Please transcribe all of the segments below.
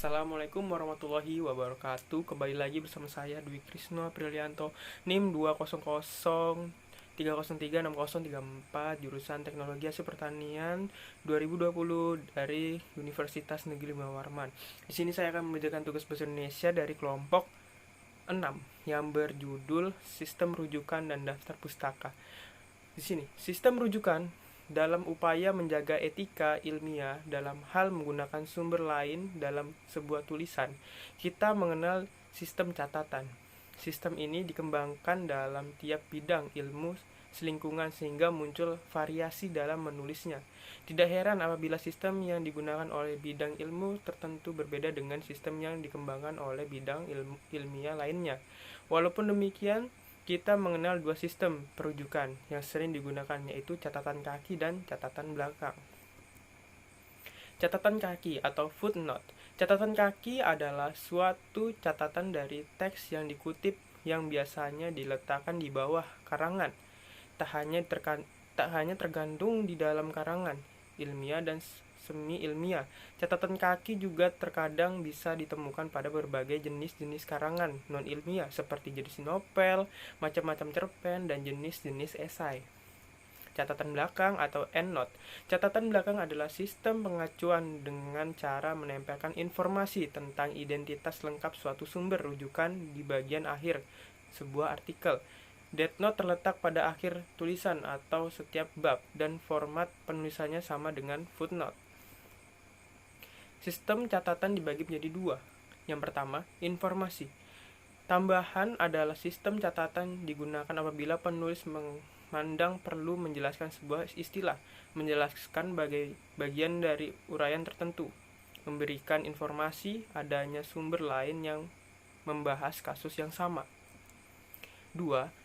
Assalamualaikum warahmatullahi wabarakatuh. Kembali lagi bersama saya Dwi Krisno Aprilianto, NIM 20030360334, jurusan Teknologi Hasil Pertanian 2020 dari Universitas Negeri Lima Warman. Di sini saya akan mengerjakan tugas bahasa Indonesia dari kelompok 6 yang berjudul Sistem Rujukan dan Daftar Pustaka. Di sini, sistem rujukan dalam upaya menjaga etika ilmiah dalam hal menggunakan sumber lain dalam sebuah tulisan, kita mengenal sistem catatan. Sistem ini dikembangkan dalam tiap bidang ilmu selingkungan sehingga muncul variasi dalam menulisnya. Tidak heran apabila sistem yang digunakan oleh bidang ilmu tertentu berbeda dengan sistem yang dikembangkan oleh bidang ilmiah lainnya. Walaupun demikian, kita mengenal dua sistem perujukan yang sering digunakan, yaitu catatan kaki dan catatan belakang. Catatan kaki atau footnote. Catatan kaki adalah suatu catatan dari teks yang dikutip yang biasanya diletakkan di bawah karangan. Tak hanya tergantung di dalam karangan ilmiah dan semi ilmiah. Catatan kaki juga terkadang bisa ditemukan pada berbagai jenis-jenis karangan non ilmiah seperti jenis novel, macam-macam cerpen, dan jenis-jenis esai. Catatan belakang atau endnote. Catatan belakang adalah sistem pengacuan dengan cara menempelkan informasi tentang identitas lengkap suatu sumber rujukan di bagian akhir sebuah artikel. Death note terletak pada akhir tulisan atau setiap bab, dan format penulisannya sama dengan footnote. Sistem catatan dibagi menjadi dua. Yang pertama, informasi. Tambahan adalah sistem catatan digunakan apabila penulis memandang perlu menjelaskan sebuah istilah, menjelaskan bagian dari uraian tertentu, memberikan informasi adanya sumber lain yang membahas kasus yang sama. 2.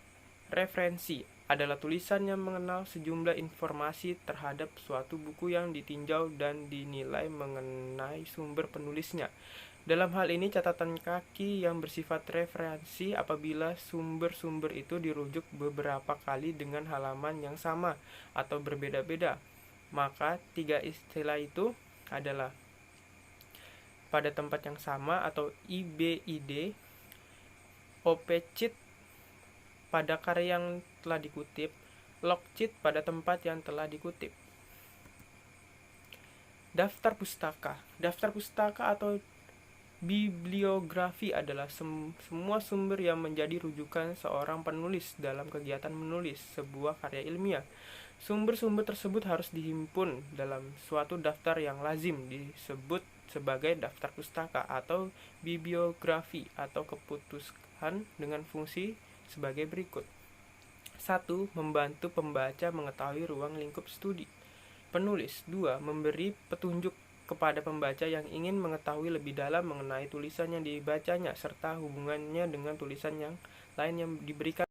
Referensi adalah tulisan yang mengenal sejumlah informasi terhadap suatu buku yang ditinjau dan dinilai mengenai sumber penulisnya. Dalam hal ini, catatan kaki yang bersifat referensi apabila sumber-sumber itu dirujuk beberapa kali dengan halaman yang sama atau berbeda-beda. Maka tiga istilah itu adalah pada tempat yang sama atau IBID, OP-cheat pada karya yang telah dikutip, log-cheat pada tempat yang telah dikutip. Daftar pustaka. Daftar pustaka atau bibliografi adalah semua sumber yang menjadi rujukan seorang penulis dalam kegiatan menulis sebuah karya ilmiah. Sumber-sumber tersebut harus dihimpun dalam suatu daftar yang lazim disebut sebagai daftar pustaka atau bibliografi atau keputusan dengan fungsi sebagai berikut. 1. Membantu pembaca mengetahui ruang lingkup studi penulis. 2. Memberi petunjuk kepada pembaca yang ingin mengetahui lebih dalam mengenai tulisan yang dibacanya serta hubungannya dengan tulisan yang lain yang diberikan